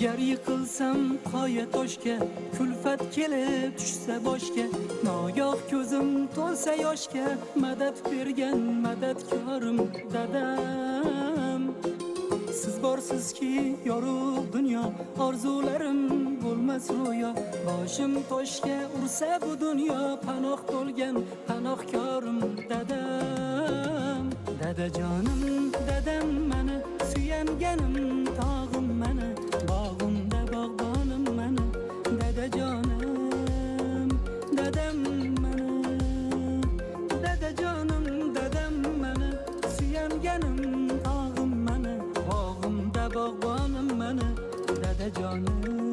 Yer yıkılsam qoya toshga, kulfat kelib tushsa boshga, nogoh ko'zim to'lsa yoshga, madad bergan madadkorim dadam. Siz borsizki yorug' dunyo, orzularim bo'lmas ro'yo, boshim toshga ursa bu dunyo, panoh bo'lgan panohkorim dadam. Dadajonim dadam mani, suyanganim tog'im mani, bog'imda bog'bonim mani, dadajonim dadam mani, dadajonim dadam mani, suyanganim tog'im mani, bog'imda bog'bonim mani, dadajonim.